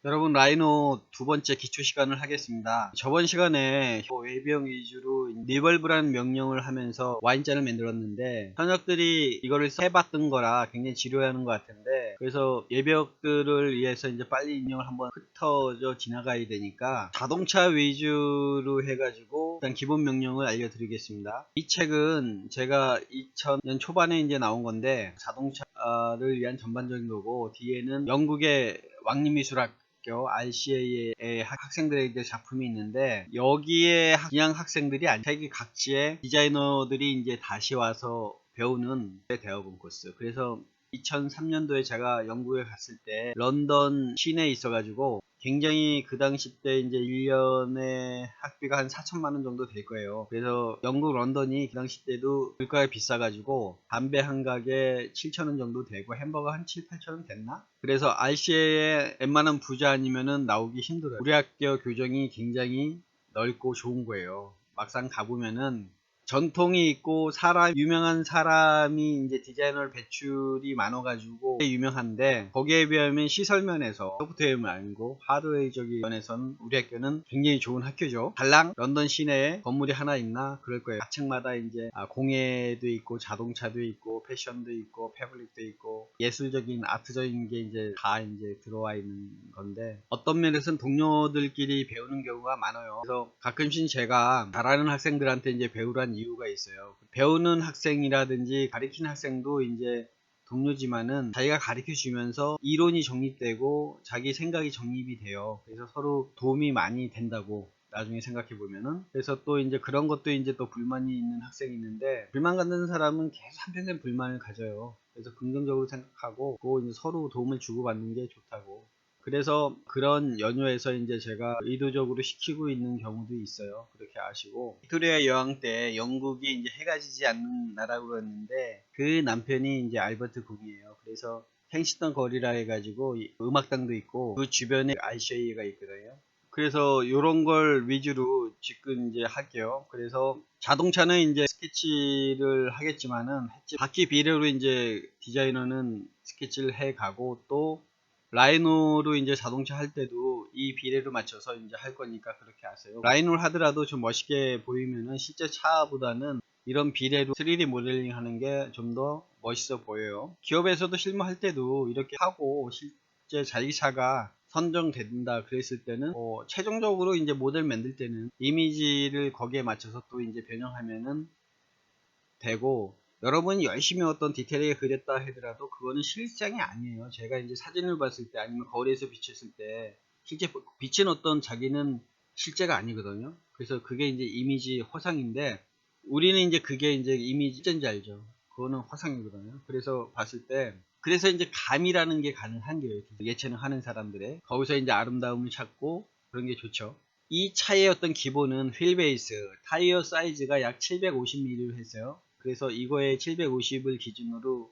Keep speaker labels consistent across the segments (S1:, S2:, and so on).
S1: 여러분, 라이노 두 번째 기초 시간을 하겠습니다. 저번 시간에 외병 위주로 리벌브라는 명령을 하면서 와인잔을 만들었는데, 현역들이 이거를 해봤던 거라 굉장히 지루해하는 것 같은데, 그래서 예벽들을 위해서 이제 빨리 인형을 한번 흩어져 지나가야 되니까 자동차 위주로 해가지고 일단 기본 명령을 알려드리겠습니다. 이 책은 제가 2000년 초반에 이제 나온 건데, 자동차를 위한 전반적인 거고, 뒤에는 영국의 왕립미술학 RCA의 학생들의 작품이 있는데, 여기에 그냥 학생들이 아니 세계 각지의 디자이너들이 이제 다시 와서 배우는 대학원 코스. 그래서 2003년도에 제가 영국에 갔을 때 런던 시내에 있어가지고 굉장히 그 당시 때 이제 1년에 학비가 한 4천만 원 정도 될 거예요. 그래서 영국 런던이 그 당시 때도 물가가 비싸가지고 담배 한 가게 7천 원 정도 되고 햄버거 한 7, 8천 원 됐나? 그래서 RCA에 웬만한 부자 아니면은 나오기 힘들어요. 우리 학교 교정이 굉장히 넓고 좋은 거예요. 막상 가보면은 전통이 있고 유명한 사람이 이제 디자이너 배출이 많아가지고 유명한데, 거기에 비하면 시설면에서 소프트웨어면 아니고 하드웨어적인 면에서는 우리 학교는 굉장히 좋은 학교죠. 달랑 런던 시내에 건물이 하나 있나 그럴 거예요. 각 층마다 이제 공예도 있고 자동차도 있고 패션도 있고 패블릭도 있고 예술적인 아트적인 게 이제 다 이제 들어와 있는 건데, 어떤 면에서는 동료들끼리 배우는 경우가 많아요. 그래서 가끔씩 제가 잘하는 학생들한테 이제 배우란 이유가 있어요. 배우는 학생이라든지 가르치는 학생도 이제 동료지만은 자기가 가르쳐 주면서 이론이 정립되고 자기 생각이 정립이 돼요. 그래서 서로 도움이 많이 된다고 나중에 생각해 보면은. 그래서 또 이제 그런 것도 이제 또 불만이 있는 학생이 있는데, 불만 갖는 사람은 계속 한평생 불만을 가져요. 그래서 긍정적으로 생각하고 그 이제 서로 도움을 주고받는 게 좋다고. 그래서 그런 연유에서 이제 제가 의도적으로 시키고 있는 경우도 있어요. 그렇게 아시고, 빅토리아 여왕 때 영국이 이제 해가 지지 않는 나라고 했는데, 그 남편이 이제 알버트 궁이에요. 그래서 켄시턴 거리라 해가지고 음악당도 있고 그 주변에 RCA가 있거든요. 그래서 요런 걸 위주로 지금 이제 할게요. 그래서 자동차는 이제 스케치를 하겠지만은, 바퀴 비례로 이제 디자이너는 스케치를 해 가고, 또 라이노로 이제 자동차 할 때도 이 비례로 맞춰서 이제 할 거니까 그렇게 하세요. 라이노를 하더라도 좀 멋있게 보이면은 실제 차보다는 이런 비례로 3D 모델링 하는 게 좀 더 멋있어 보여요. 기업에서도 실무할 때도 이렇게 하고, 실제 자기 차가 선정된다 그랬을 때는 최종적으로 이제 모델 만들 때는 이미지를 거기에 맞춰서 또 이제 변형하면은 되고, 여러분이 열심히 어떤 디테일하게 그렸다 하더라도 그거는 실상이 아니에요. 제가 이제 사진을 봤을 때 아니면 거리에서 비쳤을 때 실제 비친 어떤 자기는 실제가 아니거든요. 그래서 그게 이제 이미지 화상인데, 우리는 이제 그게 이제 이미지 실제인지 알죠. 그거는 화상이거든요. 그래서 봤을 때, 그래서 이제 감이라는 게 가능한 거예요. 예체능 하는 사람들의 거기서 이제 아름다움을 찾고 그런 게 좋죠. 이 차의 어떤 기본은 휠 베이스, 타이어 사이즈가 약 750mm로 했어요. 그래서 이거에 750을 기준으로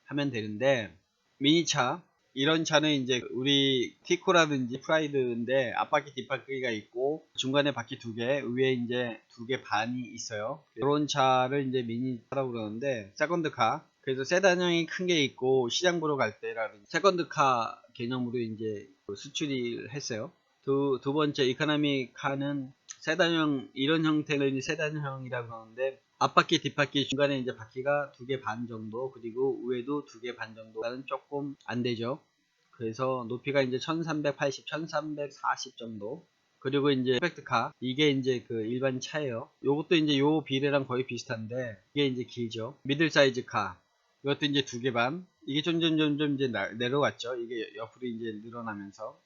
S1: 하면 되는데, 미니차, 이런 차는 이제 우리 티코라든지 프라이드인데 앞바퀴 뒷바퀴가 있고 중간에 바퀴 두 개, 위에 이제 두 개 반이 있어요. 이런 차를 이제 미니차라고 그러는데, 세컨드카, 그래서 세단형이 큰 게 있고 시장 보러 갈 때라든지 세컨드카 개념으로 이제 수출을 했어요. 두 번째 이코노미 카는 세단형, 이런 형태를 이제 세단형이라고 하는데, 앞바퀴 뒷바퀴 중간에 이제 바퀴가 두 개 반 정도, 그리고 위에도 두 개 반 정도는 조금 안 되죠. 그래서 높이가 이제 1380, 1340 정도. 그리고 이제 컴팩트카, 이게 이제 그 일반 차예요. 요것도 이제 요 비례랑 거의 비슷한데 이게 이제 길죠. 미들 사이즈 카, 이것도 이제 두 개 반. 이게 점점 이제 내려왔죠. 이게 옆으로 이제 늘어나면서.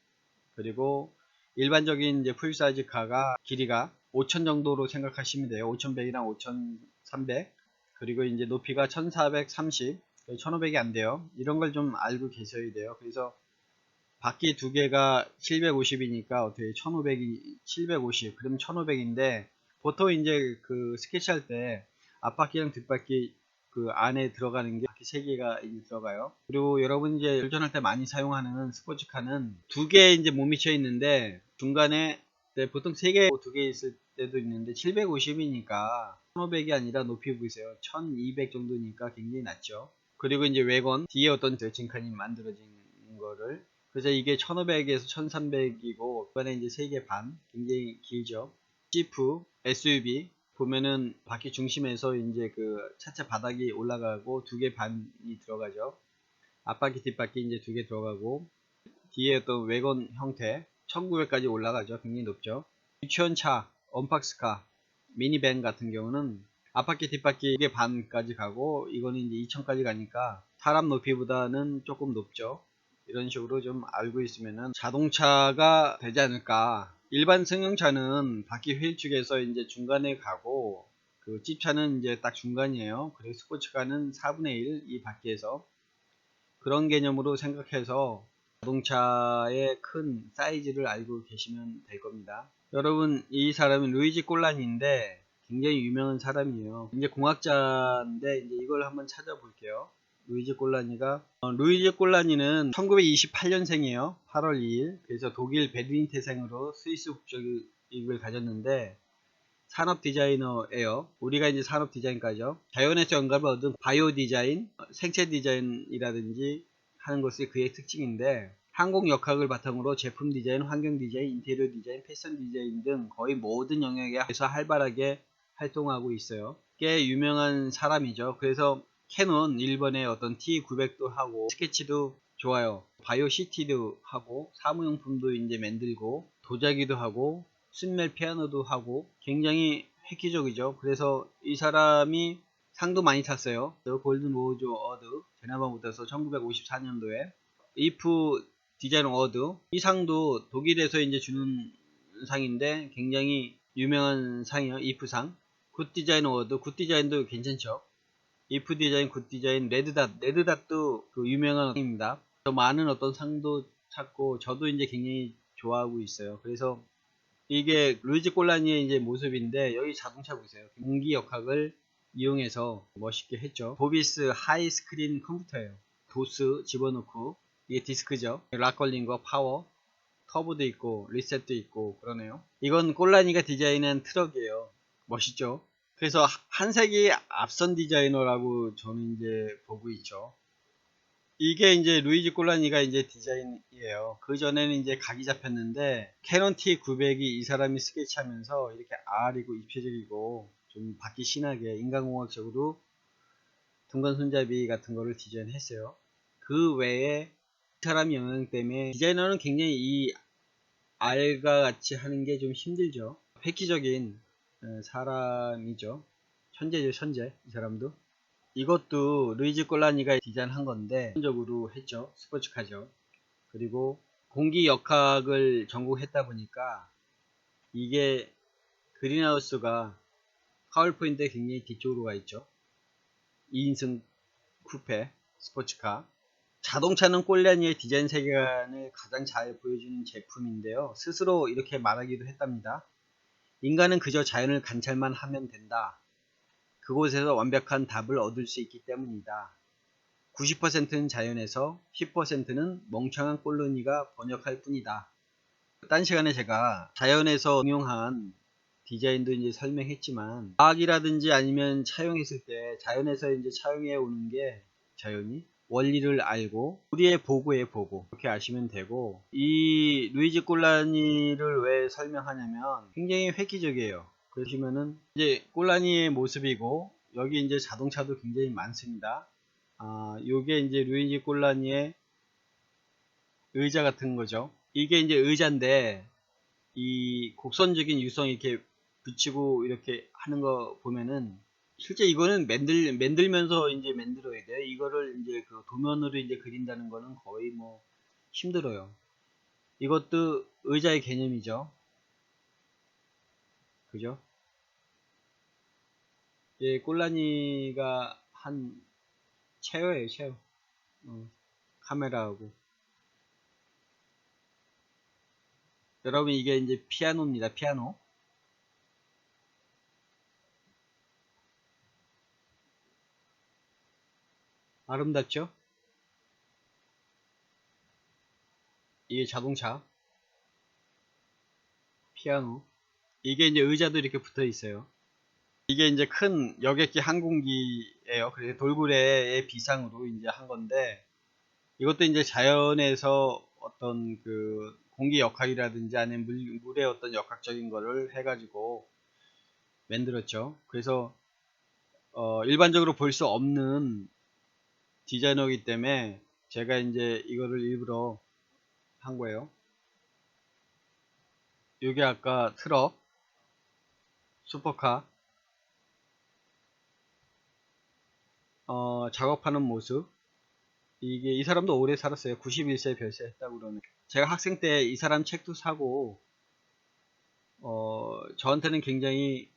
S1: 그리고 일반적인 이제 풀 사이즈 카가 길이가 5000 정도로 생각하시면 돼요. 5100이랑 5300. 그리고 이제 높이가 1430, 1500이 안 돼요. 이런 걸 좀 알고 계셔야 돼요. 그래서 바퀴 두 개가 750이니까 어떻게 1500이 750, 그럼 1500인데, 보통 이제 그 스케치 할 때 앞바퀴랑 뒷바퀴 그 안에 들어가는 게 바퀴 3개가 들어가요. 그리고 여러분 이제 운전할 때 많이 사용하는 스포츠카는 두 개 이제 못 미쳐 있는데 중간에, 보통 3개, 2개 있을 때도 있는데 750이니까 1500이 아니라 높이 보세요. 1200 정도니까 굉장히 낮죠. 그리고 이제 외건 뒤에 어떤 진칸이 만들어진 거를, 그래서 이게 1500에서 1300이고 이번에 이제 3개 반 굉장히 길죠. 지프 SUV 보면은 바퀴 중심에서 이제 그 차체 바닥이 올라가고 2개 반이 들어가죠. 앞바퀴 뒷바퀴 이제 2개 들어가고 뒤에 어떤 외건 형태 1900까지 올라가죠. 굉장히 높죠. 유치원차 언박스카 미니밴 같은 경우는 앞바퀴 뒷바퀴 2개 반까지 가고 이거는 이제 2000까지 가니까 사람 높이보다는 조금 높죠. 이런 식으로 좀 알고 있으면은 자동차가 되지 않을까. 일반 승용차는 바퀴 휠 쪽에서 이제 중간에 가고 그 찝차는 이제 딱 중간이에요. 그리고 스포츠카는 4분의 1 이 바퀴에서 그런 개념으로 생각해서 자동차의 큰 사이즈를 알고 계시면 될 겁니다. 여러분 이 사람은 루이지 꼴란인데 굉장히 유명한 사람이에요. 이제 공학자인데 이제 이걸 한번 찾아볼게요. 루이지 꼴라니가 루이지 꼴라니는 1928년생이에요. 8월 2일. 그래서 독일 베를린 태생으로 스위스 국적을 가졌는데 산업 디자이너예요. 우리가 이제 산업 디자인과죠. 자연에서 영감을 얻은 바이오 디자인, 생체 디자인이라든지 하는 것이 그의 특징인데 항공역학을 바탕으로 제품 디자인, 환경 디자인, 인테리어 디자인, 패션 디자인 등 거의 모든 영역에서 활발하게 활동하고 있어요. 꽤 유명한 사람이죠. 그래서 캐논 일본의 어떤 T900도 하고 스케치도 좋아요. 바이오 시티도 하고 사무용품도 이제 만들고 도자기도 하고 스멜 피아노도 하고 굉장히 획기적이죠. 그래서 이 사람이 상도 많이 탔어요. 골든 로즈 어워드 제나바 못해서 1954년도에 이프 디자인 어워드 이 상도 독일에서 이제 주는 상인데 굉장히 유명한 상이에요. 이프상 굿 디자인 어워드 굿 디자인도 괜찮죠. 이프 디자인 굿 디자인 레드닷도 그 유명한 상입니다. 더 많은 어떤 상도 찾고 저도 이제 굉장히 좋아하고 있어요. 그래서 이게 루이지 꼴라니의 이제 모습인데 여기 자동차 보세요. 공기 역학을 이용해서 멋있게 했죠. 보비스 하이 스크린 컴퓨터예요. 도스 집어넣고 이게 디스크죠. 락 걸린 거 파워 터보도 있고 리셋도 있고 그러네요. 이건 꼴라니가 디자인한 트럭이에요. 멋있죠. 그래서 한 세기 앞선 디자이너라고 저는 이제 보고 있죠. 이게 이제 루이지 꼴라니가 이제 디자인이에요. 그 전에는 이제 각이 잡혔는데 캐논 T900이 이 사람이 스케치하면서 이렇게 R이고 입체적이고 좀 바퀴 신하게 인간공학적으로 둥근 손잡이 같은 거를 디자인했어요. 그 외에 이 사람 영향 때문에 디자이너는 굉장히 이 R과 같이 하는 게 좀 힘들죠. 획기적인 사람이죠. 천재죠, 천재. 이 사람도. 이것도 루이지 꼴라니가 디자인한 건데 기본적으로 했죠. 스포츠카죠. 그리고 공기 역학을 전공했다 보니까 이게 그린하우스가 파워포인트에 굉장히 뒤쪽으로 가 있죠. 2인승 쿠페 스포츠카. 자동차는 꼴라니의 디자인 세계관을 가장 잘 보여주는 제품인데요. 스스로 이렇게 말하기도 했답니다. 인간은 그저 자연을 관찰만 하면 된다. 그곳에서 완벽한 답을 얻을 수 있기 때문이다. 90%는 자연에서 10%는 멍청한 꼴로니가 번역할 뿐이다. 딴 시간에 제가 자연에서 응용한 디자인도 이제 설명했지만 과학이라든지 아니면 차용했을 때 자연에서 이제 차용해 오는 게 자연이 원리를 알고 우리의 보고에 보고 이렇게 아시면 되고 이 루이지 꼴라니를 왜 설명하냐면 굉장히 획기적이에요. 그러시면은 이제 꼴라니의 모습이고 여기 이제 자동차도 굉장히 많습니다. 요게 이제 루이지 꼴라니의 의자 같은 거죠. 이게 이제 의자인데 이 곡선적인 유성 이렇게 붙이고 이렇게 하는 거 보면은 실제 이거는 만들면서 이제 만들어야 돼요. 이거를 이제 그 도면으로 이제 그린다는 거는 거의 뭐 힘들어요. 이것도 의자의 개념이죠. 그죠? 예, 꼴라니가 한 체어예요, 체어. 카메라하고. 여러분 이게 이제 피아노입니다, 피아노. 아름답죠? 이게 자동차, 피아노. 이게 이제 의자도 이렇게 붙어 있어요. 이게 이제 큰 여객기 항공기예요. 그래서 돌고래의 비상으로 이제 한 건데 이것도 이제 자연에서 어떤 그 공기 역학이라든지 아니면 물의 어떤 역학적인 거를 해가지고 만들었죠. 그래서 일반적으로 볼 수 없는 디자이너이기 때문에 제가 이제 이거를 일부러 한 거예요. 요게 아까 트럭, 슈퍼카, 작업하는 모습. 이게 이 사람도 오래 살았어요. 91세에 별세했다고 그러는. 제가 학생 때 이 사람 책도 사고 저한테는 굉장히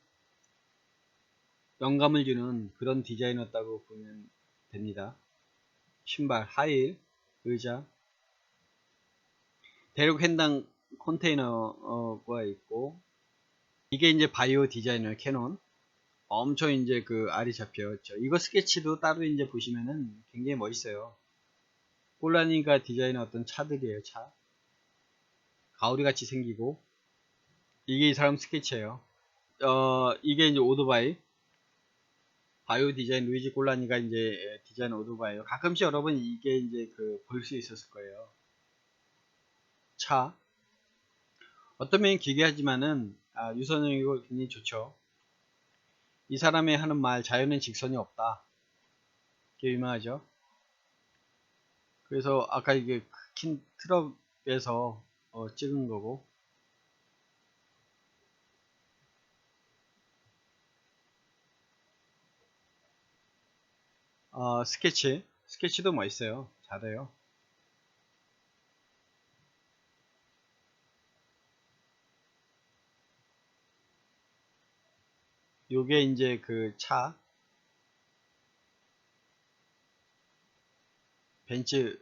S1: 영감을 주는 그런 디자이너였다고 보면 됩니다. 신발, 하일, 의자, 대륙 횡단 컨테이너가 있고, 이게 이제 바이오 디자이너 캐논. 엄청 이제 그 알이 잡혔죠. 이거 스케치도 따로 이제 보시면은 굉장히 멋있어요. 꼴라니가 디자인한 어떤 차들이에요. 차 가오리 같이 생기고, 이게 이 사람 스케치예요. 이게 이제 오토바이 바이오 디자인 루이지 꼴라니가 이제 디자인 오토바이예요. 가끔씩 여러분 이게 이제 그 볼 수 있었을 거예요. 차 어떤 면이 기괴하지만은 유선형이고 굉장히 좋죠. 이 사람이 하는 말 자연은 직선이 없다. 이게 유명하죠. 그래서 아까 이게 큰 트럭에서 찍은 거고, 스케치도 멋있어요. 잘해요. 요게 이제 그 차 벤츠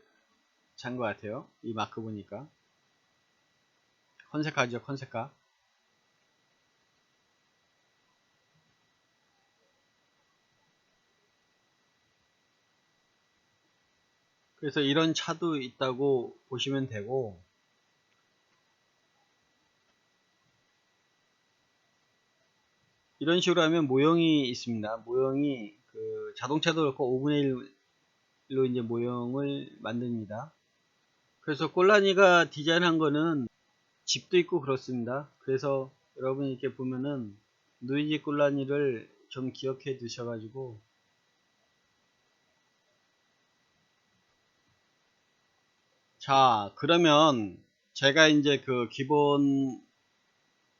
S1: 차인 것 같아요. 이 마크 보니까 컨셉카죠. 컨셉카. 그래서 이런 차도 있다고 보시면 되고, 이런 식으로 하면 모형이 있습니다. 모형이 그 자동차도 그렇고 5분의 1로 이제 모형을 만듭니다. 그래서 꼴라니가 디자인한 거는 집도 있고 그렇습니다. 그래서 여러분 이렇게 보면은 루이지 꼴라니를 좀 기억해 두셔가지고, 자 그러면 제가 이제 그 기본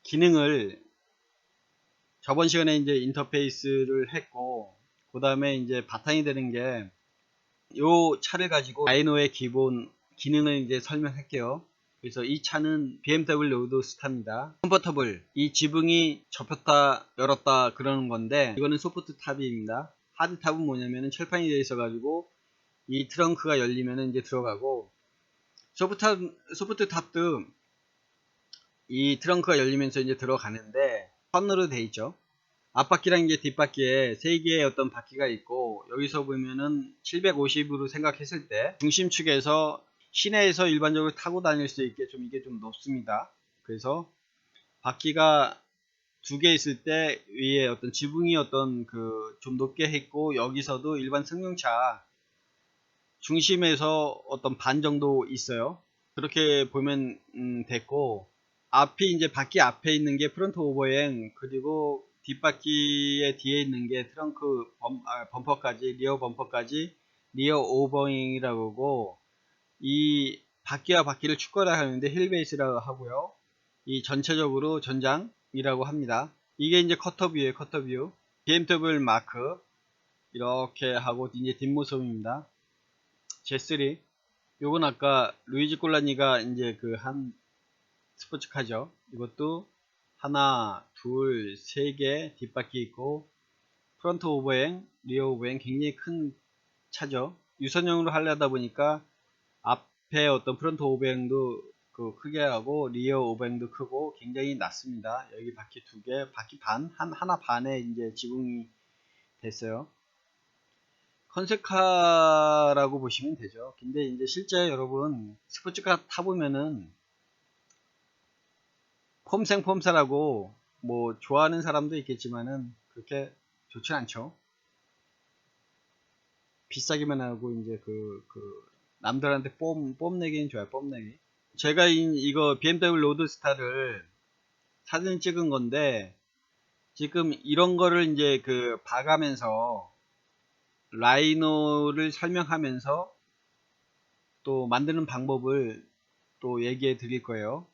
S1: 기능을 저번 시간에 이제 인터페이스를 했고, 그 다음에 이제 바탕이 되는 게 요 차를 가지고 다이노의 기본 기능을 이제 설명할게요. 그래서 이 차는 BMW 로드스타입니다. 컴포터블, 이 지붕이 접혔다 열었다 그러는 건데, 이거는 소프트 탑입니다. 하드 탑은 뭐냐면은 철판이 되어 있어 가지고 이 트렁크가 열리면은 이제 들어가고, 소프트 탑도 이 트렁크가 열리면서 이제 들어가는데 선으로 돼 있죠. 앞바퀴랑 이제 뒷바퀴에 세 개의 어떤 바퀴가 있고, 여기서 보면은 750으로 생각했을 때 중심축에서 시내에서 일반적으로 타고 다닐 수 있게 좀 이게 좀 높습니다. 그래서 바퀴가 두 개 있을 때 위에 어떤 지붕이 어떤 그 좀 높게 했고, 여기서도 일반 승용차 중심에서 어떤 반 정도 있어요. 그렇게 보면 됐고, 앞이 이제 바퀴 앞에 있는 게 프론트 오버행, 그리고 뒷바퀴에 뒤에 있는 게 트렁크 범퍼까지, 리어 범퍼까지 리어 오버행이라고 하고, 이 바퀴와 바퀴를 축거라 하는데 힐베이스라고 하고요. 이 전체적으로 전장이라고 합니다. 이게 이제 커터뷰예요. 커터뷰. BMW 마크 이렇게 하고 이제 뒷모습입니다. 제3. 요건 아까 루이지 꼴라니가 이제 그 한 스포츠카죠. 이것도 하나, 둘, 세 개 뒷바퀴 있고, 프론트 오버행, 리어 오버행 굉장히 큰 차죠. 유선형으로 하려다 보니까 앞에 어떤 프론트 오버행도 그 크게 하고 리어 오버행도 크고 굉장히 낮습니다. 여기 바퀴 두 개, 바퀴 반, 하나 반에 이제 지붕이 됐어요. 컨셉카라고 보시면 되죠. 근데 이제 실제 여러분 스포츠카 타보면은 폼생폼사라고 뭐 좋아하는 사람도 있겠지만은 그렇게 좋진 않죠. 비싸기만 하고 이제 그 남들한테 뽐내기는 좋아요. 뽐내기. 제가 이거 BMW 로드스타를 사진 찍은 건데, 지금 이런 거를 이제 그 봐가면서 라이노를 설명하면서 또 만드는 방법을 또 얘기해 드릴 거예요.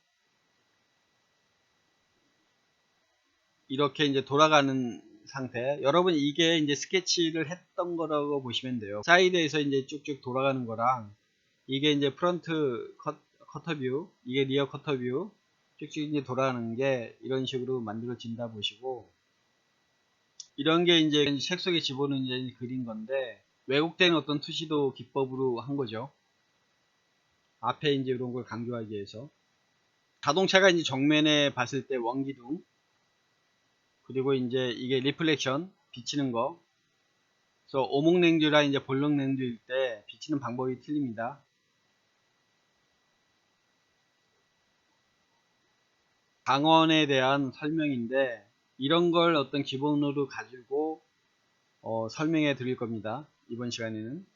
S1: 이렇게 이제 돌아가는 상태. 여러분 이게 이제 스케치를 했던 거라고 보시면 돼요. 사이드에서 이제 쭉쭉 돌아가는 거랑 이게 이제 프론트 커터 뷰, 이게 리어 커터 뷰 쭉쭉 이제 돌아가는 게 이런 식으로 만들어진다 보시고, 이런 게 이제 책 속에 집어넣은 그린 건데 왜곡된 어떤 투시도 기법으로 한 거죠. 앞에 이제 이런 걸 강조하기 위해서. 자동차가 이제 정면에 봤을 때 원기둥, 그리고 이제 이게 리플렉션 비치는 거. 그래서 오목냉주랑 이제 볼록냉주일 때 비치는 방법이 틀립니다. 방언에 대한 설명인데 이런 걸 어떤 기본으로 가지고 설명해 드릴 겁니다. 이번 시간에는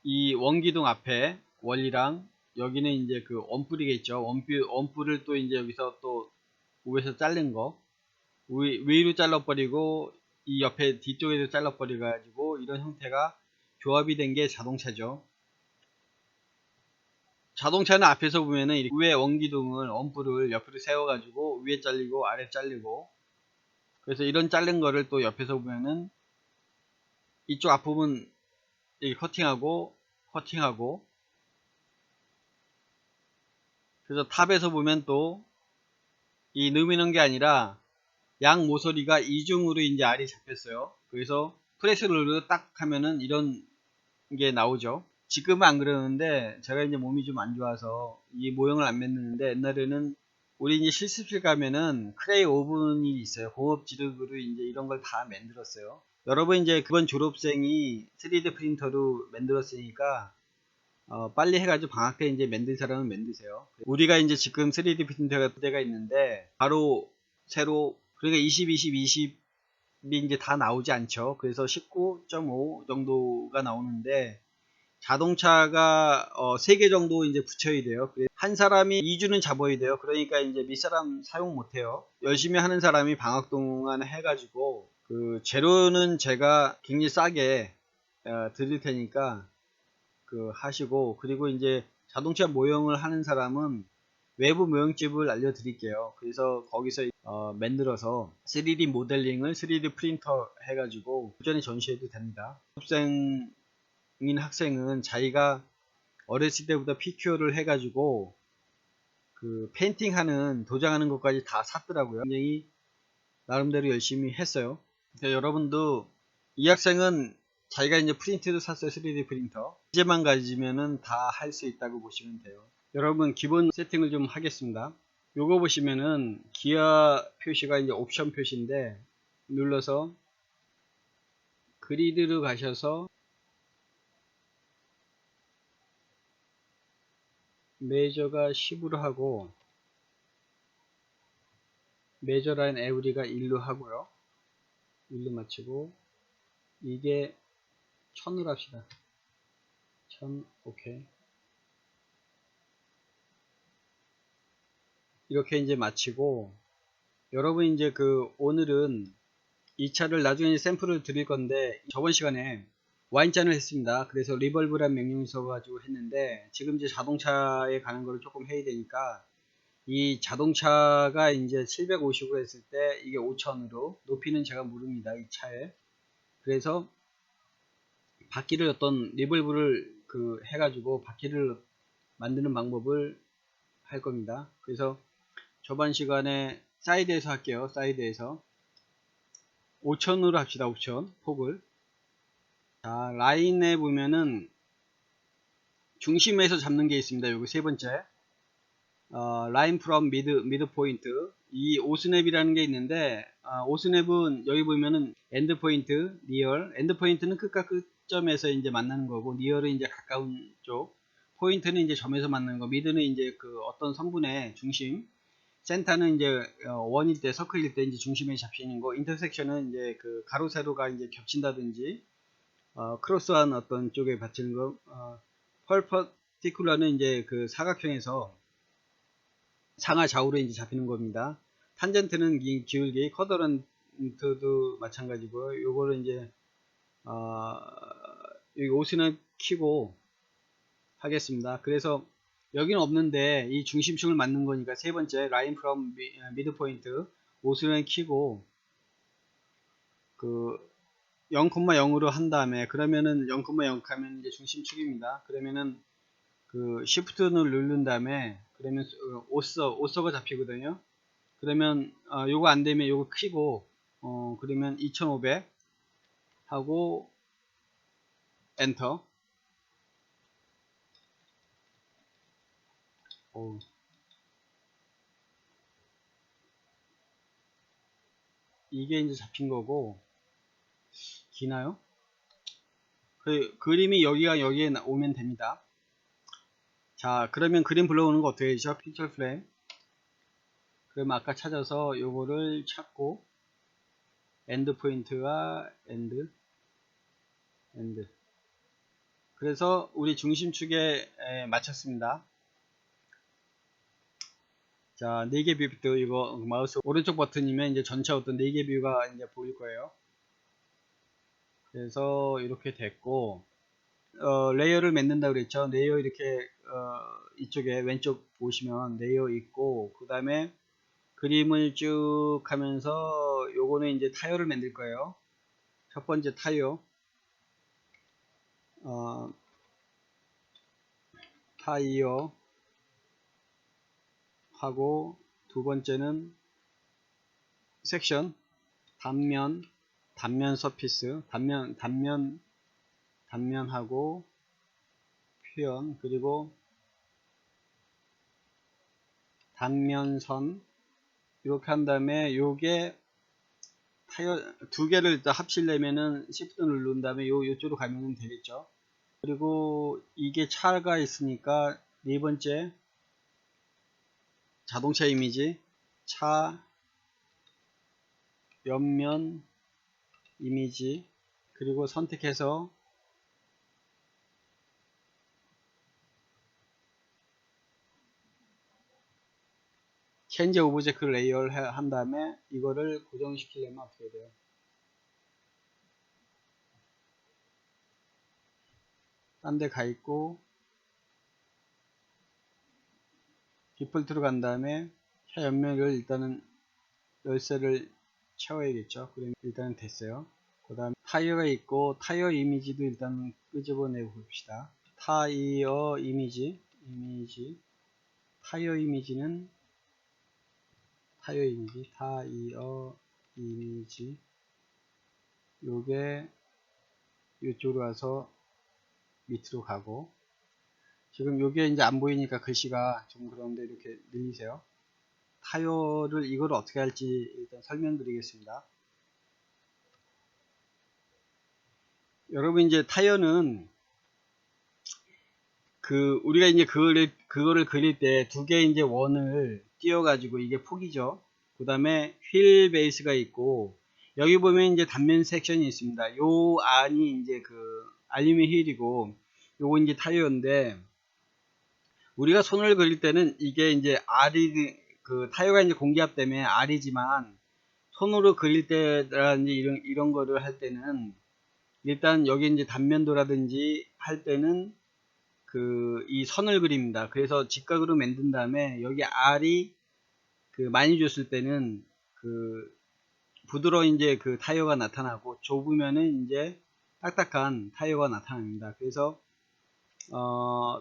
S1: 이 원기둥 앞에 원리랑 여기는 이제 그 원뿔이겠죠. 원뿔을 또 이제 여기서 또 위에서 자른 거 위로 잘라버리고 이 옆에 뒤쪽에도 잘라버려 가지고 이런 형태가 조합이 된 게 자동차죠. 자동차는 앞에서 보면은 위에 원기둥을 원뿔을 옆으로 세워 가지고 위에 잘리고 아래 잘리고, 그래서 이런 자른 거를 또 옆에서 보면은 이쪽 앞부분 이렇게 커팅하고, 그래서 탑에서 보면 또 이 넣으면 게 아니라 양 모서리가 이중으로 이제 알이 잡혔어요. 그래서 프레스를 딱 하면은 이런 게 나오죠. 지금은 안 그러는데 제가 이제 몸이 좀 안 좋아서 이 모형을 안 만드는데, 옛날에는 우리 이제 실습실 가면은 크레이 오븐이 있어요. 공업 지르그로 이제 이런 걸 다 만들었어요. 여러분 이제 그번 졸업생이 3D 프린터로 만들었으니까 빨리 해가지고 방학 때 이제 만들 사람은 만드세요. 우리가 이제 지금 3D 프린터가 두 대가 있는데 바로 새로, 그러니까 20, 20, 20이 이제 다 나오지 않죠. 그래서 19.5 정도가 나오는데 자동차가 3개 정도 이제 붙여야 돼요. 한 사람이 2주는 잡아야 돼요. 그러니까 이제 밑사람 사용 못해요. 열심히 하는 사람이 방학 동안 해가지고, 그 재료는 제가 굉장히 싸게 드릴 테니까 그 하시고, 그리고 이제 자동차 모형을 하는 사람은 외부 모형집을 알려드릴게요. 그래서 거기서 만들어서 3D 모델링을 3D 프린터 해가지고 꾸준히 전시해도 됩니다. 학생인 학생은 자기가 어렸을 때부터 PQ를 해가지고 그 페인팅하는 도장하는 것까지 다 샀더라고요. 굉장히 나름대로 열심히 했어요. 그러니까 여러분도, 이 학생은 자기가 이제 프린트도 샀어요. 3D 프린터. 이제만 가지면은 다 할 수 있다고 보시면 돼요. 여러분 기본 세팅을 좀 하겠습니다. 요거 보시면은 기아 표시가 이제 옵션 표시인데, 눌러서 그리드로 가셔서 메저가 10으로 하고 메저 라인 에브리가 1로 하고요. 1로 맞추고 이게 1000으로 합시다. 1000 오케이. 이렇게 이제 마치고, 여러분 이제 그 오늘은 이 차를 나중에 샘플을 드릴 건데 저번 시간에 와인잔을 했습니다. 그래서 리벌브란 명령을 써가지고 했는데 지금 이제 자동차에 가는 거를 조금 해야 되니까, 이 자동차가 이제 750으로 했을 때 이게 5000으로 높이는 제가 모릅니다. 이 차에. 그래서 바퀴를 어떤 리벌브를 그 해가지고 바퀴를 만드는 방법을 할 겁니다. 그래서 저번 시간에 사이드에서 할게요. 사이드에서 5000으로 합시다. 5000 폭을. 자, 라인에 보면은 중심에서 잡는 게 있습니다. 여기 세 번째 라인 프롬 미드 포인트, 이 오스냅이라는 게 있는데, 오스냅은 여기 보면은 엔드 포인트, 리얼, 엔드 포인트는 끝과 끝점에서 이제 만나는 거고, 리얼은 이제 가까운 쪽, 포인트는 이제 점에서 만나는 거, 미드는 이제 그 어떤 성분의 중심, 센터는 이제 원일 때, 서클일 때 이제 중심에 잡히는 거, 인터섹션은 이제 그 가로 세로가 이제 겹친다든지 크로스한 어떤 쪽에 받치는 거, 퍼티큘러는 이제 그 사각형에서 상하 좌우로 이제 잡히는 겁니다. 탄젠트는 기울기, 쿼드런트도 마찬가지고요. 요거를 이제 여기 옷은 키고 하겠습니다. 그래서 여기는 없는데 이 중심축을 맞는 거니까 세 번째 라인 프롬 미드 포인트 옷은 키고 그 0,0으로 한 다음에 그러면은 0,0 하면 이제 중심축입니다. 그러면은 그 시프트를 누른 다음에 그러면 오서가 잡히거든요. 그러면 요거 안 되면 요거 키고 그러면 2500 하고 엔터. 이게 이제 잡힌 거고 기나요? 그 그림이 여기에 오면 됩니다. 자, 그러면 그림 불러오는 거 어떻게 되죠? 픽처 프레임. 그럼 아까 찾아서 요거를 찾고 엔드 포인트와 엔드. 그래서 우리 중심축에 맞췄습니다. 자, 4개 뷰부터 이거 마우스 오른쪽 버튼이면 이제 전체 어떤 4개 뷰가 이제 보일 거예요. 그래서 이렇게 됐고, 레이어를 맺는다 그랬죠. 레이어 이렇게, 이쪽에 왼쪽 보시면 레이어 있고, 그 다음에 그림을 쭉 하면서 요거는 이제 타일을 만들 거예요. 첫 번째 타이어, 타이어 하고, 두 번째는 섹션, 단면 서피스, 단면하고 표현, 그리고 단면선 이렇게 한 다음에 요게 타이어 두 개를 일단 합치려면은 Shift 누른 다음에 요쪽으로 가면 되겠죠. 그리고 이게 차가 있으니까 네 번째 자동차 이미지, 차, 옆면 이미지, 그리고 선택해서 체인지 오브젝트 레이어를 한 다음에 이거를 고정시키려면 어떻게 돼요? 딴 데 가 있고 디폴트로 간 다음에 차 옆면을 일단은 열쇠를 채워야겠죠. 그럼 일단은 됐어요. 그 다음 타이어가 있고 타이어 이미지도 일단 끄집어내고 봅시다. 타이어 이미지 타이어 이미지는 타이어 이미지 요게 이쪽으로 와서 밑으로 가고 지금 요게 이제 안 보이니까 글씨가 좀 그런데 이렇게 늘리세요. 타이어를 이걸 어떻게 할지 일단 설명드리겠습니다. 여러분 이제 타이어는 그 우리가 이제 그거를 그릴 때 두 개의 이제 원을 띄워 가지고 이게 폭이죠. 그 다음에 휠 베이스가 있고 여기 보면 이제 단면 섹션이 있습니다. 요 안이 이제 그 알루미늄 휠이고 요거 이제 타이어인데 우리가 손을 그릴 때는 이게 이제 R이 그 타이어가 이제 공기압 때문에 R이지만 손으로 그릴 때라든지 이런 거를 할 때는 일단 여기 이제 단면도라든지 할 때는 그 이 선을 그립니다. 그래서 직각으로 만든 다음에 여기 R이 그 많이 줬을 때는 그 부드러운 이제 그 타이어가 나타나고 좁으면은 이제 딱딱한 타이어가 나타납니다. 그래서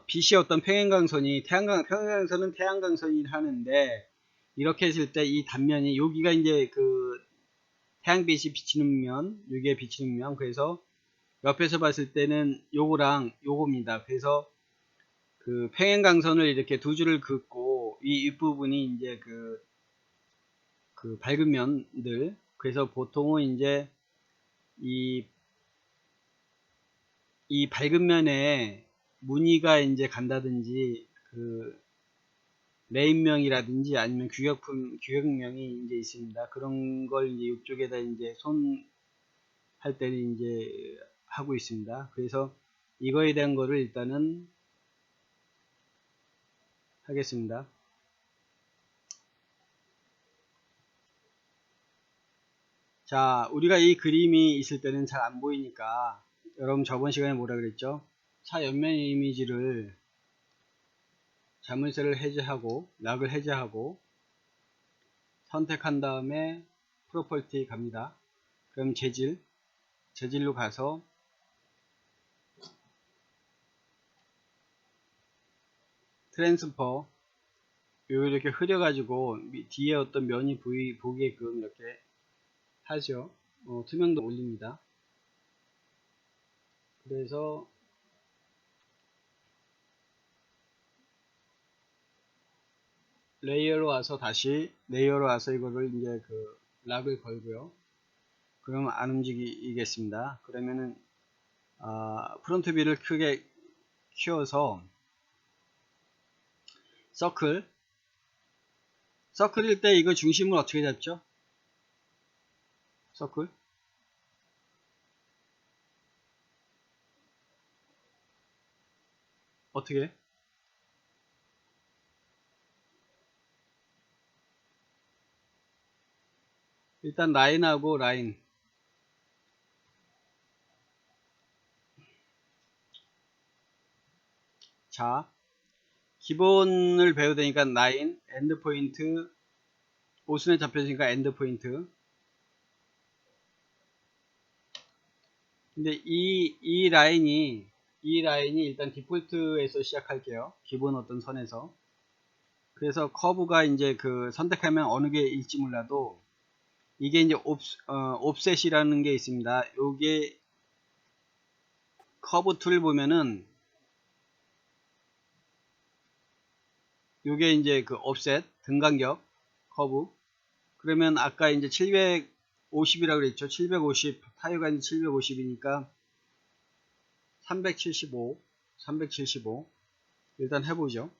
S1: 빛이 어떤 평행강선이 평행강선은 태양강선이 하는데 이렇게 했을 때 이 단면이 여기가 이제 그 태양빛이 비치는 면, 여기에 비치는 면, 그래서 옆에서 봤을 때는 요거랑 요겁니다. 그래서 그 평행강선을 이렇게 두 줄을 긋고 이 윗부분이 이제 그 밝은 면들, 그래서 보통은 이제 이 밝은 면에 무늬가 이제 간다든지 그 레인명이라든지 아니면 규격명이 이제 있습니다. 그런 걸 이제 이쪽에다 이제 손 할 때는 이제 하고 있습니다. 그래서 이거에 대한 거를 일단은 하겠습니다. 자, 우리가 이 그림이 있을 때는 잘 안 보이니까 여러분 저번 시간에 뭐라 그랬죠? 차 옆면 이미지를 자물쇠를 해제하고 락을 해제하고 선택한 다음에 프로퍼티 갑니다. 그럼 재질로 가서 트랜스퍼 이렇게 흐려가지고 뒤에 어떤 면이 보이게끔 이렇게 하죠. 투명도 올립니다. 그래서 레이어로 와서 다시 레이어로 와서 이거를 이제 그 락을 걸고요. 그러면 안 움직이겠습니다. 그러면은 프론트 뷰를 크게 키워서 서클일 때 이거 중심을 어떻게 잡죠? 서클 어떻게? 일단 라인하고 라인. 자, 기본을 배워야 되니까 라인, 엔드 포인트, 오순에 잡혀있으니까 엔드 포인트. 근데 이 라인이 일단 디폴트에서 시작할게요. 기본 어떤 선에서. 그래서 커브가 이제 그 선택하면 어느 게 일지 몰라도 이게 이제 옵셋이라는 게 있습니다. 요게 커브 툴 보면은 요게 이제 그 옵셋 등간격 커브. 그러면 아까 이제 750이라고 그랬죠. 750 타이어가 이제 750이니까 375 일단 해보죠.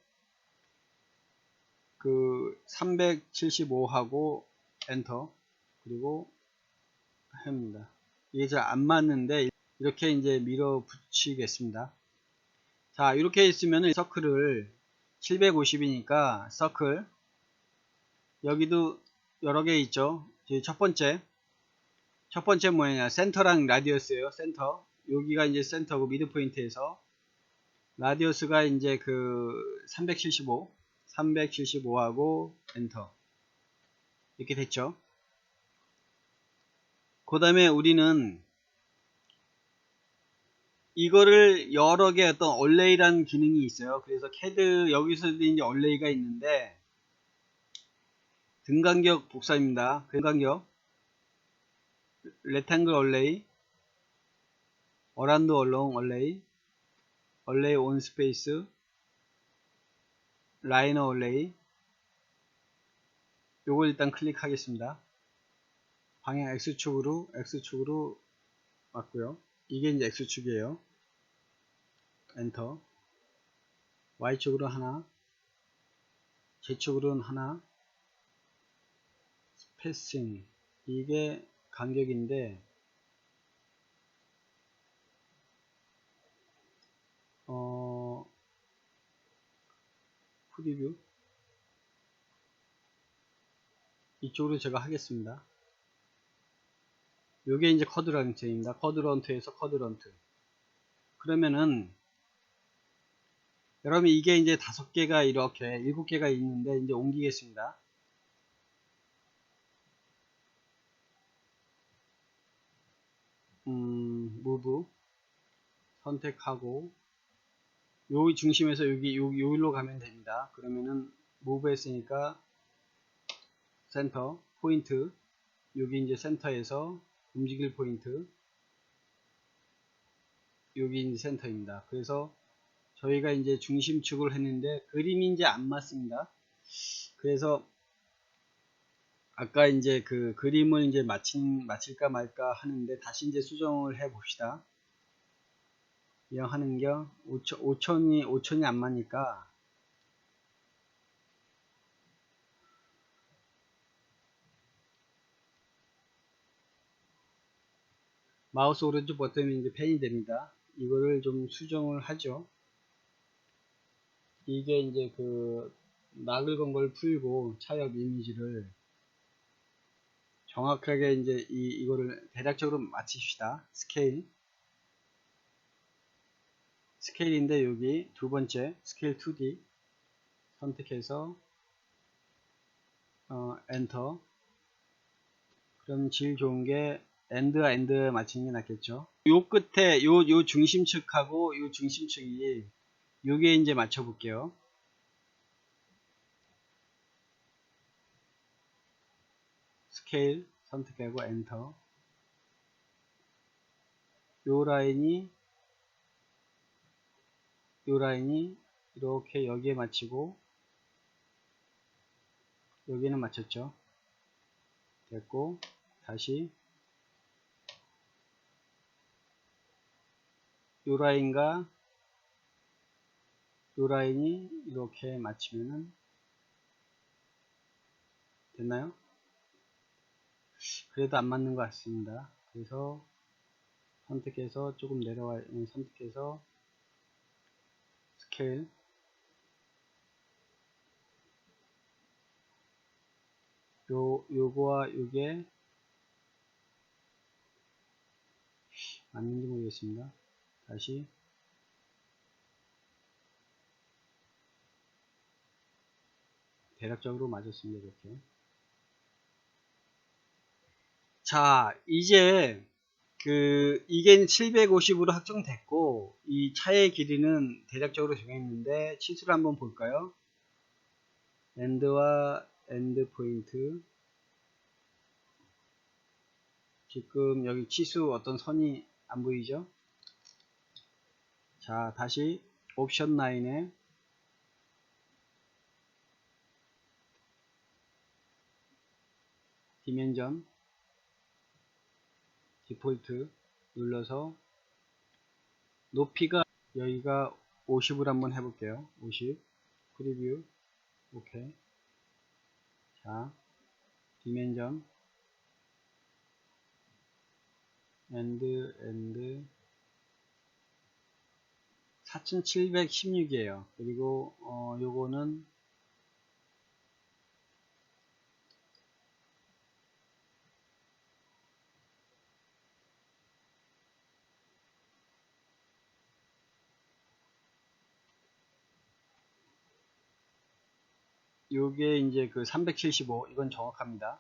S1: 그 375하고 엔터 그리고 합니다. 이게 잘 안 맞는데 이렇게 이제 밀어붙이겠습니다. 자, 이렇게 있으면 서클을 750이니까 서클 여기도 여러 개 있죠. 첫 번째 뭐냐 센터랑 라디어스예요. 센터 여기가 이제 센터고 미드 포인트에서 라디어스가 이제 그 375하고 엔터 이렇게 됐죠. 그 다음에 우리는 이거를 여러 개 어떤 얼레이라는 기능이 있어요. 그래서 CAD 여기서도 이제 얼레이가 있는데 등간격 복사입니다. 등간격 레탱글 얼레이 어란드 얼롱 얼레이 온 스페이스 라이너 얼레이 요걸 일단 클릭하겠습니다. 방향 X축으로 맞고요. 이게 이제 X축이에요. 엔터 Y축으로 하나 Z축으로는 하나 스페이싱 이게 간격인데 프리뷰 이쪽으로 제가 하겠습니다. 요게 이제 쿼드런트입니다. 쿼드런트에서 쿼드런트 그러면은 여러분 이게 이제 5개가 이렇게 7개가 있는데 이제 옮기겠습니다. 무브 선택하고 요 중심에서 여기로 가면 됩니다. 그러면은 무브 했으니까 센터 포인트 여기 이제 센터에서 움직일 포인트 여기 이제 센터입니다. 그래서 저희가 이제 중심축을 했는데 그림이 이제 안 맞습니다. 그래서 아까 이제 그 그림을 이제 마칠까 말까 하는데 다시 이제 수정을 해 봅시다. 이왕 하는겨 5천이 안 맞으니까 마우스 오른쪽 버튼이 이제 펜이 됩니다. 이거를 좀 수정을 하죠. 이게 이제 그 낙을 건 걸 풀고 차엽 이미지를 정확하게 이제 이거를 대략적으로 맞춥시다. 스케일인데 여기 두 번째 스케일 2D 선택해서 엔터. 그럼 제일 좋은 게 엔드와 엔드 맞추는 게 낫겠죠. 요 끝에 요 중심축하고 요 중심축이 요게 이제 맞춰 볼게요. 스케일 선택하고 엔터. 요 라인이 이렇게 여기에 맞추고 여기는 맞췄죠. 됐고 다시 요 라인과 요 라인이 이렇게 맞추면은 됐나요? 그래도 안 맞는 것 같습니다. 그래서 선택해서 조금 내려와 선택해서 스케일 요거와 요게 맞는지 모르겠습니다. 다시 대략적으로 맞았습니다. 이렇게. 자, 이제 이게 750으로 확정됐고 이 차의 길이는 대략적으로 정했는데 치수를 한번 볼까요? 엔드와 엔드 포인트. 지금 여기 치수 어떤 선이 안 보이죠? 자, 다시 옵션 라인에 디멘전 디폴트 눌러서 높이가 여기가 50으로 한번 해볼게요. 50 프리뷰 오케이. 자, 디멘전 엔드 4716이에요. 그리고 요거는 요게 이제 그 375 이건 정확합니다.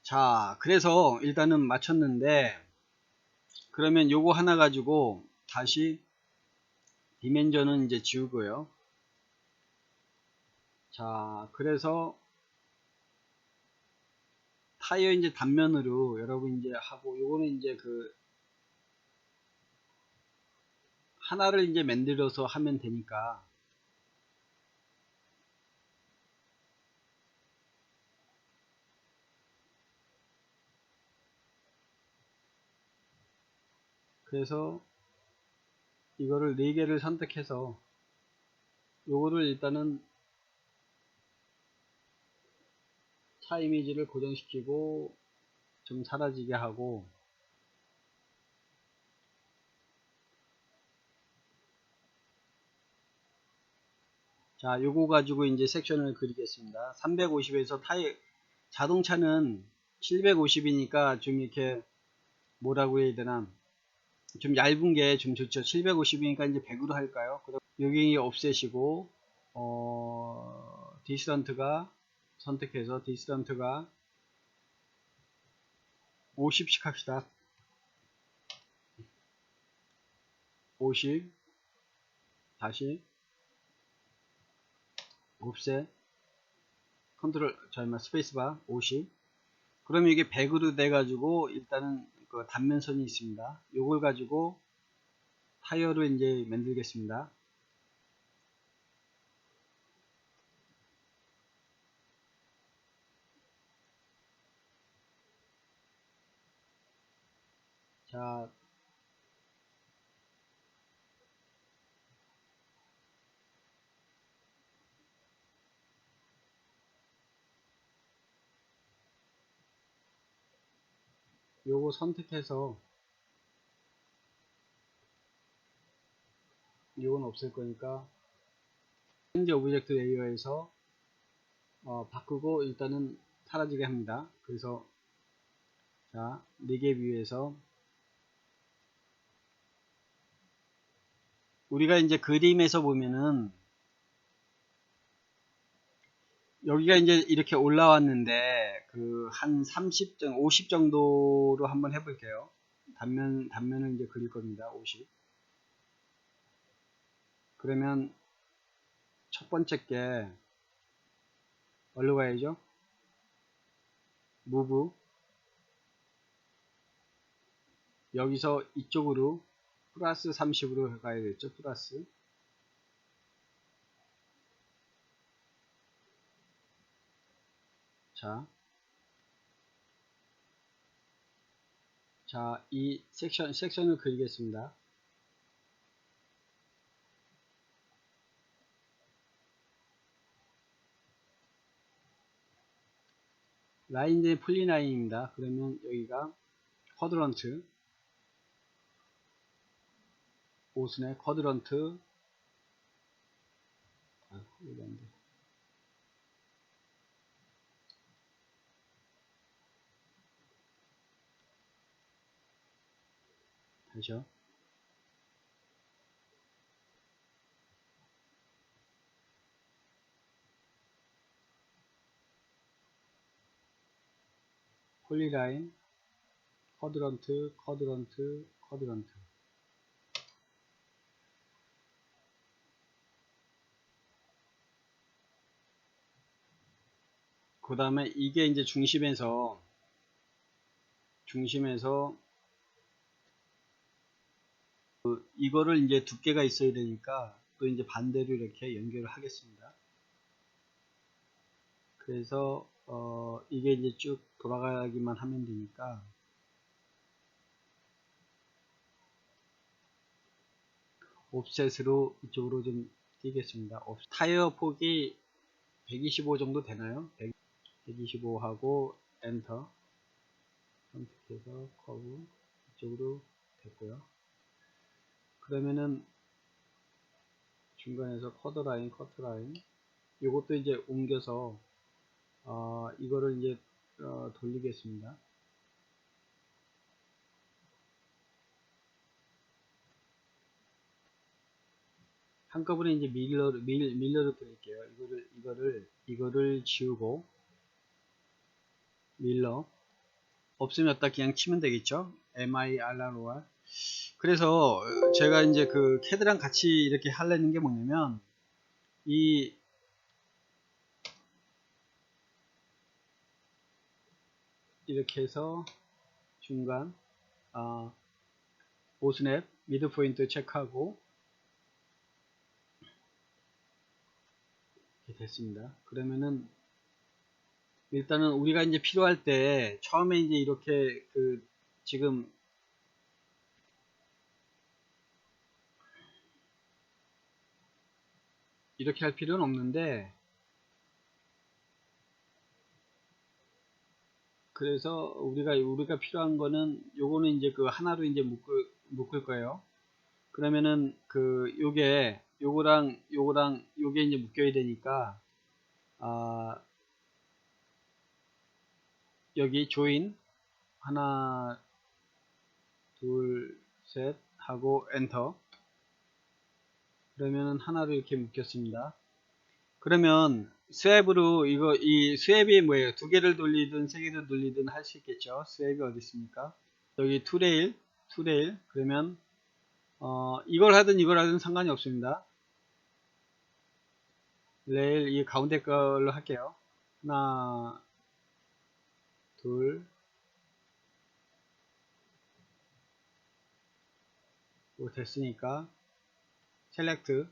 S1: 자, 그래서 일단은 맞췄는데 그러면 요거 하나 가지고 다시 디멘전은 이제 지우고요. 자, 그래서 타이어 이제 단면으로 여러분 이제 하고 요거는 이제 그 하나를 이제 만들어서 하면 되니까 그래서 이거를 4개를 선택해서 요거를 일단은 차 이미지를 고정시키고 좀 사라지게 하고 자 요거 가지고 이제 섹션을 그리겠습니다. 350에서 자동차는 750이니까 좀 이렇게 뭐라고 해야 되나 좀 얇은 게 좀 좋죠. 750이니까 이제 100으로 할까요? 그럼 여기 옵셋이고 디스턴트가 선택해서 디스턴트가 50씩 합시다. 50 다시 옵셋 컨트롤 스페이스바 50 그럼 이게 100으로 돼 가지고 일단은 그 단면선이 있습니다. 요걸 가지고 타이어를 이제 만들겠습니다. 자, 요거 선택해서 이건 없을 거니까 현재 오브젝트 레이어에서 바꾸고 일단은 사라지게 합니다. 그래서 자, 4개 뷰에서 우리가 이제 그림에서 보면은 여기가 이제 이렇게 올라왔는데 그 한 30 정도, 50 정도로 한번 해볼게요. 단면을 이제 그릴 겁니다. 50. 그러면 첫 번째 게 어디로 가야죠? 무브. 여기서 이쪽으로 플러스 30으로 가야겠죠? 플러스. 자, 이 섹션을 그리겠습니다. 라인의 폴리라인입니다. 그러면 여기가 쿼드런트, 오순의 쿼드런트, 여기 안 돼. 다시요. 폴리라인, 쿼드런트, 쿼드런트, 쿼드런트. 그 다음에 이게 이제 중심에서 이거를 이제 두께가 있어야 되니까 또 이제 반대로 이렇게 연결을 하겠습니다. 그래서 이게 이제 쭉 돌아가기만 하면 되니까 옵셋으로 이쪽으로 좀 띄겠습니다. 타이어 폭이 125 정도 되나요? 125 하고 엔터 선택해서 커브 이쪽으로 됐고요. 그러면은 중간에서 커트라인 이것도 이제 옮겨서 이거를 이제 돌리겠습니다. 한꺼번에 이제 밀러로 드릴게요. 이거를 지우고 밀러 없으면 여기다 그냥 치면 되겠죠. MIRROR. 그래서 제가 이제 그 캐드랑 같이 이렇게 하려는 게 뭐냐면 이렇게 해서 중간 오스냅 미드 포인트 체크하고 이렇게 됐습니다. 그러면은 일단은 우리가 이제 필요할 때 처음에 이제 이렇게 지금 이렇게 할 필요는 없는데 그래서 우리가 필요한 거는 요거는 이제 그 하나로 이제 묶을 거예요. 그러면은 요거랑 요게 이제 묶여야 되니까 여기 조인 하나 둘 셋 하고 엔터. 그러면은 하나로 이렇게 묶였습니다. 그러면 스왑으로 이 스왑이 뭐예요? 두 개를 돌리든 세 개를 돌리든 할 수 있겠죠. 스왑이 어디 있습니까? 여기 투레일 그러면 이걸 하든 상관이 없습니다. 레일 이 가운데 걸로 할게요. 하나 둘 됐으니까 셀렉트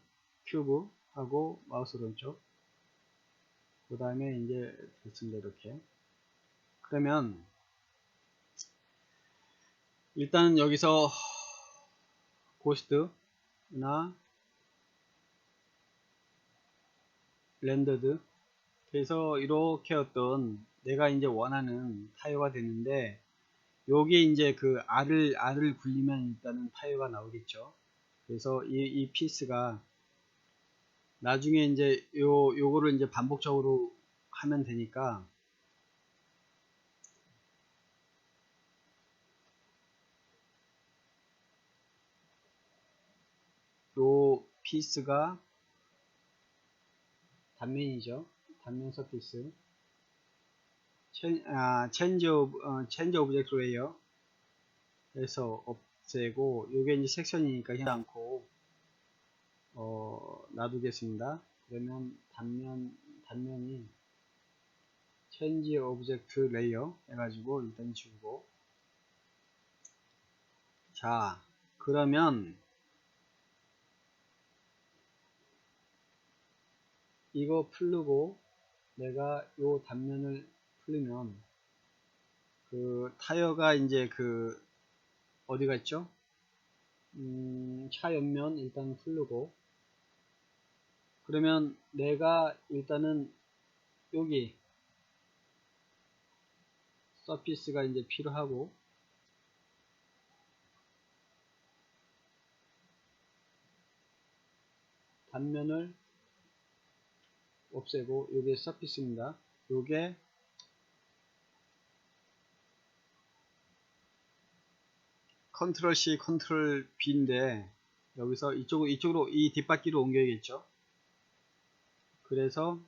S1: 큐브 하고 마우스 오른쪽 그 다음에 이제 됐습니다. 이렇게 그러면 일단 여기서 고스트나 렌더드 그래서 이렇게 어떤 내가 이제 원하는 타이어가 되는데 요게 이제 그 R을 굴리면 일단은 타이어가 나오겠죠. 그래서 이 피스가 나중에 이제 요거를 이제 반복적으로 하면 되니까 요 피스가 단면이죠. 단면 서피스. 체인지 오브젝트 레이어 해서 없애고, 요게 이제 섹션이니까 하지 않고 놔두겠습니다. 그러면 단면이 체인지 오브젝트 레이어 해가지고 일단 지우고, 자 그러면 이거 풀르고 내가 요 단면을 풀리면 그 타이어가 이제 그 어디 갔죠? 차 옆면 일단 풀르고, 그러면 내가 일단은 여기 서피스가 이제 필요하고, 단면을 없애고, 요게 서피스입니다. 요게 컨트롤 C 컨트롤 B인데 여기서 이쪽으로 이 뒷바퀴로 옮겨야겠죠. 그래서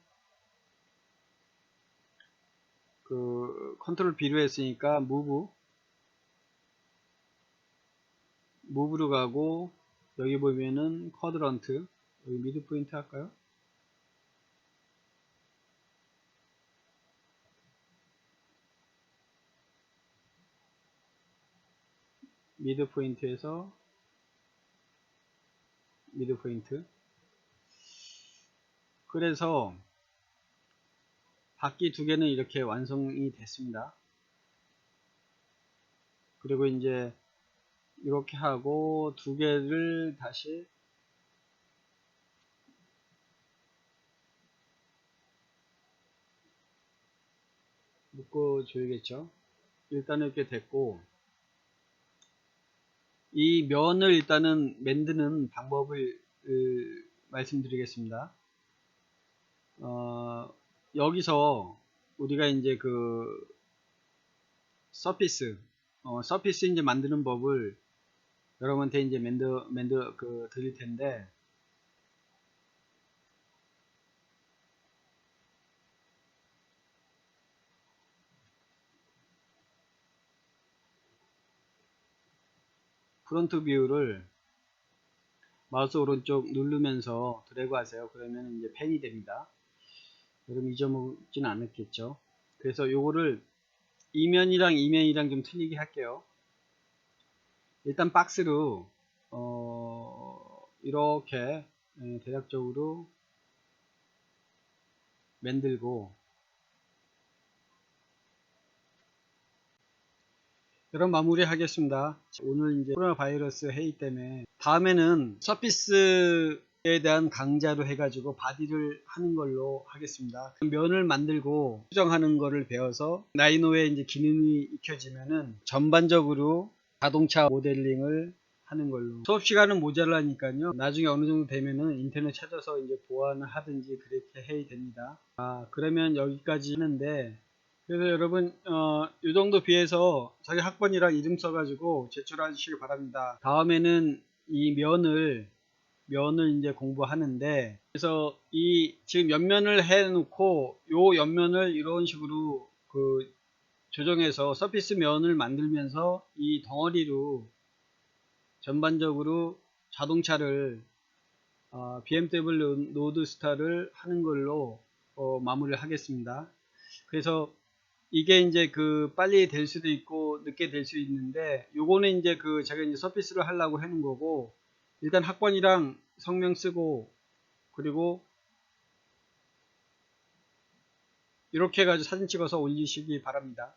S1: 그 컨트롤 B로 했으니까 무브로 가고, 여기 보면은 쿼드런트, 여기 미드 포인트 할까요? 미드 포인트에서 미드 포인트. 그래서 바퀴 두 개는 이렇게 완성이 됐습니다. 그리고 이제 이렇게 하고 두 개를 다시 묶어 줘야겠죠. 일단 이렇게 됐고, 이 면을 일단은 만드는 방법을 말씀드리겠습니다. 여기서 우리가 이제 그 서피스 이제 만드는 법을 여러분한테 이제 드릴 텐데, 프론트 뷰를 마우스 오른쪽 누르면서 드래그 하세요. 그러면 이제 펜이 됩니다. 여러분 잊어먹지는 않았겠죠. 그래서 요거를 이면이랑 좀 틀리게 할게요. 일단 박스로 이렇게 대략적으로 만들고, 그럼 마무리 하겠습니다. 오늘 이제 코로나 바이러스 회의 때문에 다음에는 서피스에 대한 강좌로 해가지고 바디를 하는 걸로 하겠습니다. 면을 만들고 수정하는 거를 배워서 라이노의 이제 기능이 익혀지면은 전반적으로 자동차 모델링을 하는 걸로. 수업 시간은 모자라니까요. 나중에 어느 정도 되면은 인터넷 찾아서 이제 보완을 하든지 그렇게 해야 됩니다. 그러면 여기까지 하는데, 그래서 여러분 이 정도 비해서 자기 학번이랑 이름 써가지고 제출하시길 바랍니다. 다음에는 이 면을 이제 공부하는데, 그래서 이 지금 옆면을 해 놓고 요 옆면을 이런 식으로 그 조정해서 서피스 면을 만들면서 이 덩어리로 전반적으로 자동차를 BMW 로드스타를 하는 걸로 마무리를 하겠습니다. 그래서 이게 이제 그 빨리 될 수도 있고 늦게 될 수 있는데, 요거는 이제 그 제가 이제 서피스를 하려고 하는 거고, 일단 학번이랑 성명 쓰고, 그리고 이렇게 해가지고 사진 찍어서 올리시기 바랍니다.